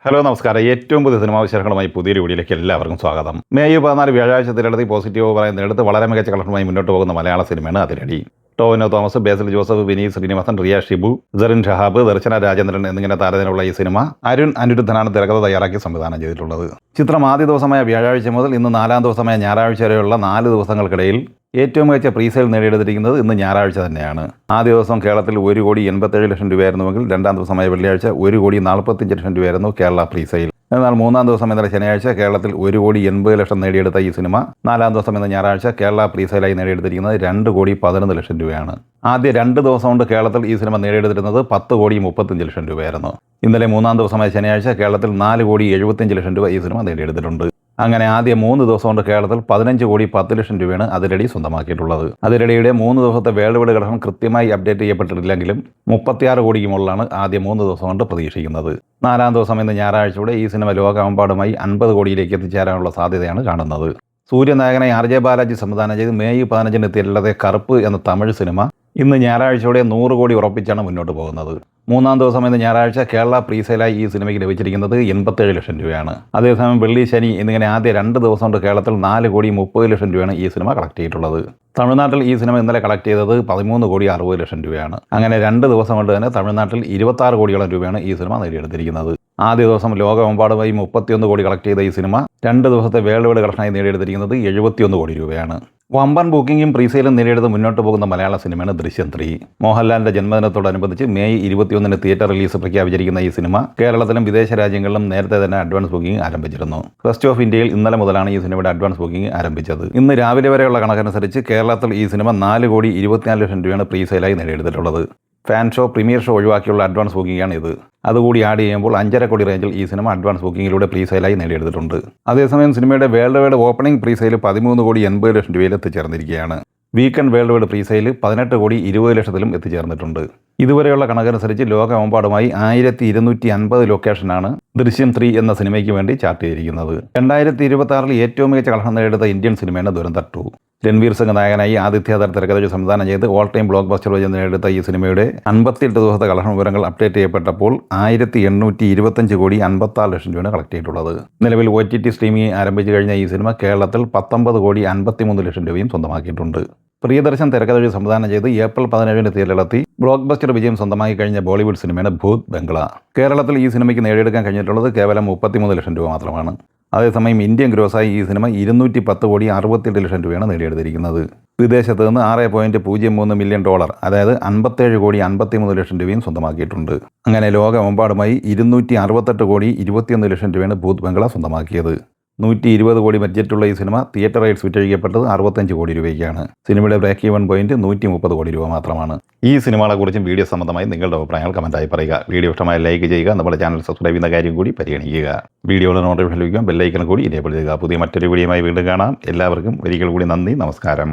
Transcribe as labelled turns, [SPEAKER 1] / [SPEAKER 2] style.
[SPEAKER 1] Hello നമസ്കാരം. ഏറ്റവും പുതിയ സിനിമാ വിശേഷങ്ങളുമായി പുതിയൊരു വീഡിയോയിലേക്ക് എല്ലാവർക്കും സ്വാഗതം. മെയ് 14 വ്യാഴാഴ്ച തിരഞ്ഞെടുത്ത് പോസിറ്റീവ് പറയുന്നിടത്ത് വളരെ മികച്ച കളക്ഷനുമായി മുന്നോട്ട് പോകുന്ന മലയാള സിനിമയാണ് അതിരടി. ടോവിനോ തോമസ്, ബേസിൽ ജോസഫ്, വിനീത് ശ്രീനിവാസൻ, റിയ ഷിബു, സെറിൻ ഷഹാബ്, ദർശന രാജേന്ദ്രൻ എന്നിങ്ങനെ താരത്തിനുള്ള ഈ സിനിമ അരുൺ അനിരുദ്ധനാണ് തിരക്കഥ തയ്യാറാക്കി സംവിധാനം ചെയ്തിട്ടുള്ളത്. ചിത്രം ആദ്യ ദിവസമായ വ്യാഴാഴ്ച മുതൽ ഇന്ന് 4-ാം ദിവസമായ ഞായറാഴ്ച വരെയുള്ള 4 ദിവസങ്ങൾക്കിടയിൽ ഏറ്റവും മികച്ച പ്രീസെയിൽ നേടിയെടുത്തിരിക്കുന്നത് ഇന്ന് ഞായറാഴ്ച തന്നെയാണ്. ആദ്യ ദിവസം കേരളത്തിൽ 1,87,00,000 രൂപയായിരുന്നുവെങ്കിൽ 2-ാം ദിവസമായ വെള്ളിയാഴ്ച 1,45,00,000 രൂപയായിരുന്നു കേരള പ്രീസെയിൽ. എന്നാൽ 3-ാം ദിവസം ഇന്നലെ ശനിയാഴ്ച കേരളത്തിൽ 1,80,00,000 നേടിയെടുത്ത ഈ സിനിമ 4-ാം ദിവസം ഇന്ന് ഞായറാഴ്ച കേരള പ്രീസെയിലായി നേടിയെടുത്തിരിക്കുന്നത് 2,11,00,000 രൂപയാണ്. ആദ്യ 2 ദിവസം കൊണ്ട് കേരളത്തിൽ ഈ സിനിമ നേടിയെടുത്തിരുന്നത് 10,35,00,000 രൂപയായിരുന്നു. ഇന്നലെ 3-ാം ദിവസമായ ശനിയാഴ്ച കേരളത്തിൽ 4,75,00,000 രൂപ ഈ സിനിമ നേടിയെടുത്തിട്ടുണ്ട്. അങ്ങനെ ആദ്യ 3 ദിവസം കൊണ്ട് കേരളത്തിൽ 15,10,00,000 രൂപയാണ് അതിരടി സ്വന്തമാക്കിയിട്ടുള്ളത്. അതിരടിയുടെ 3 ദിവസത്തെ വേൾഡ് വൈഡ് കളക്ഷൻ കൃത്യമായി അപ്ഡേറ്റ് ചെയ്യപ്പെട്ടിട്ടില്ലെങ്കിലും 36 കോടിക്ക് മുകളിലാണ് ആദ്യ 3 ദിവസം കൊണ്ട് പ്രതീക്ഷിക്കുന്നത്. 4-ാം ദിവസം ഇന്ന് ഞായറാഴ്ചയോടെ ഈ സിനിമ ലോകമെമ്പാടുമായി 50 കോടിയിലേക്ക് എത്തിച്ചേരാനുള്ള സാധ്യതയാണ് കാണുന്നത്. സൂര്യനായകനായി RJ ബാലാജി സംവിധാനം ചെയ്ത് മെയ് 15-ന് തിരളതെ കറുപ്പ് എന്ന തമിഴ് സിനിമ ഇന്ന് ഞായറാഴ്ചയോടെ 100 കോടി ഉറപ്പിച്ചാണ് മുന്നോട്ട് പോകുന്നത്. 3-ാം ദിവസം ഇന്ന് ഞായറാഴ്ച കേരള പ്രീസെയിലായി ഈ സിനിമയ്ക്ക് ലഭിച്ചിരിക്കുന്നത് 87,00,000 രൂപയാണ്. അതേസമയം വെള്ളി, ശനി എന്നിങ്ങനെ ആദ്യ 2 ദിവസം കൊണ്ട് കേരളത്തിൽ 4,30,00,000 രൂപയാണ് ഈ സിനിമ കളക്ട് ചെയ്തിട്ടുള്ളത്. തമിഴ്നാട്ടിൽ ഈ സിനിമ ഇന്നലെ കളക്ട് ചെയ്തത് 13,60,00,000 രൂപയാണ്. അങ്ങനെ 2 ദിവസം കൊണ്ട് തന്നെ തമിഴ്നാട്ടിൽ 26 കോടിയോളം രൂപയാണ് ഈ സിനിമ നേടിയെടുത്തിരിക്കുന്നത്. ആദ്യ ദിവസം ലോകമെമ്പാടുമായി 31 കോടി കളക്ട് ചെയ്ത ഈ സിനിമ 2 ദിവസത്തെ വേൾഡ് വൈഡ് കളക്ഷനായി നേടിയെടുത്തിരിക്കുന്നത് 71 കോടി രൂപയാണ്. വമ്പൻ ബുക്കിംഗും പ്രീസെയിലും നേടിയെടുത്ത് മുന്നോട്ട് പോകുന്ന മലയാള സിനിമയാണ് ദൃശ്യം 3. മോഹൻലാലിന്റെ ജന്മദിനത്തോടനുബന്ധിച്ച് മെയ് 21-ന് തിയേറ്റർ റിലീസ് പ്രഖ്യാപിച്ചിരിക്കുന്ന ഈ സിനിമ കേരളത്തിലും വിദേശ രാജ്യങ്ങളിലും നേരത്തെ തന്നെ അഡ്വാൻസ് ബുക്കിംഗ് ആരംഭിച്ചിരുന്നു. റെസ്റ്റ് ഓഫ് ഇന്ത്യയിൽ ഇന്നലെ മുതലാണ് ഈ സിനിമയുടെ അഡ്വാൻസ് ബുക്കിംഗ് ആരംഭിച്ചത്. ഇന്ന് രാവിലെ വരെയുള്ള കണക്കനുസരിച്ച് കേരളത്തിൽ ഈ സിനിമ 4,24,00,000 രൂപയാണ് പ്രീസെയിലായി നേടിയെടുത്തിട്ടുള്ളത്. ഫാൻ ഷോ, പ്രീമിയർ ഷോ ഒഴിവാക്കിയുള്ള അഡ്വാൻസ് ബുക്കിംഗാണ് ഇത്. അതുകൂടി ആഡ് ചെയ്യുമ്പോൾ 5.5 കോടി റേഞ്ചിൽ ഈ സിനിമ അഡ്വാൻസ് ബുക്കിങ്ങിലൂടെ പ്രീസെയിലായി നേടിയെടുത്തിട്ടുണ്ട്. അതേസമയം സിനിമയുടെ വേൾഡ് വൈഡ് ഓപ്പണിംഗ് പ്രീസെയിൽ 13,80,00,000 രൂപയിൽ എത്തിച്ചേർന്നിരിക്കുകയാണ്. വീക്കെൻഡ് വേൾഡ് വൈഡ് പ്രീസെയിൽ 18,20,00,000 എത്തിച്ചേർന്നിട്ടുണ്ട്. ഇതുവരെയുള്ള കണക്കനുസരിച്ച് ലോകമെമ്പാടുമായി 1,250 ലൊക്കേഷനാണ് ദൃശ്യം 3 എന്ന സിനിമയ്ക്ക് വേണ്ടി ചാർട്ട് ചെയ്തിരിക്കുന്നത്. 2026-ൽ ഏറ്റവും മികച്ച കളക്ഷൻ നേടിയെടുത്ത ഇന്ത്യൻ സിനിമയാണ് ദുരന്തർ 2. രൺവീർ സിംഗ് നായകനായി ആദിത്യധർ തിരക്കഥ സംവിധാനം ചെയ്ത് ഓൾ ടൈം ബ്ലോക്ക് ബസ്റ്റർ വിജയം നേടിയെടുത്ത ഈ സിനിമയുടെ 58 ദിവസത്തെ കളക്ഷൻ വിവരങ്ങൾ അപ്ഡേറ്റ് ചെയ്യപ്പെട്ടപ്പോൾ 1,825,56,00,000 രൂപയാണ് കളക്ട് ചെയ്തിട്ടുള്ളത്. നിലവിൽ OTT സ്ട്രീമിംഗ് ആരംഭിച്ചു കഴിഞ്ഞ ഈ സിനിമ കേരളത്തിൽ 19,53,00,000 രൂപയും സ്വന്തമാക്കിയിട്ടുണ്ട്. പ്രിയദർശൻ തിരക്കഥ സംവിധാനം ചെയ്ത് ഏപ്രിൽ 17-ന് തിയേറ്ററിലെത്തി ബ്ലോക്ക് ബസ്റ്റർ വിജയം സ്വന്തമാക്കി കഴിഞ്ഞ ബോളിവുഡ് സിനിമയാണ് ഭൂത് ബംഗ്ല. കേരളത്തിൽ ഈ സിനിമയ്ക്ക് നേടിയെടുക്കാൻ കഴിഞ്ഞിട്ടുള്ളത് കേവലം 33,00,000 രൂപ മാത്രമാണ്. അതേസമയം ഇന്ത്യൻ ഗ്രോസായി ഈ സിനിമ 210,68,00,000 രൂപയാണ് നേടിയെടുത്തിരിക്കുന്നത്. വിദേശത്ത് നിന്ന് $6.03 മില്യൺ, അതായത് 57,53,00,000 രൂപയും സ്വന്തമാക്കിയിട്ടുണ്ട്. അങ്ങനെ ലോകമെമ്പാടുമായി 268,21,00,000 രൂപയാണ് ഭൂത് ബംഗ്ല സ്വന്തമാക്കിയത്. 120 കോടി ബഡ്ജറ്റുള്ള ഈ സിനിമ തിയേറ്റർ റൈറ്റ്സ് വിറ്റഴിക്കപ്പെട്ടത് 65 കോടി രൂപയ്ക്കാണ്. സിനിമയുടെ ബ്രേക്ക് ഈവൻ പോയിന്റ് 130 കോടി രൂപ മാത്രമാണ്. ഈ സിനിമകളെക്കുറിച്ചും വീഡിയോ സംബന്ധമായി നിങ്ങളുടെ അഭിപ്രായങ്ങൾ കമൻറ്റായി പറയുക. വീഡിയോ ഇഷ്ടമായി ലൈക്ക് ചെയ്യുക. നമ്മുടെ ചാനൽ സബ്സ്ക്രൈബ് ചെയ്യുന്ന കാര്യം കൂടി പരിഗണിക്കുക. വീഡിയോയുടെ നോട്ടിഫിക്കേഷൻ ലഭിക്കാൻ ബെല്ലൈക്കൺ കൂടി എനേബിൾ ചെയ്യുക. പുതിയ മറ്റൊരു വീഡിയോയുമായി വീണ്ടും കാണാം. എല്ലാവർക്കും ഒരിക്കൽ കൂടി നന്ദി, നമസ്കാരം.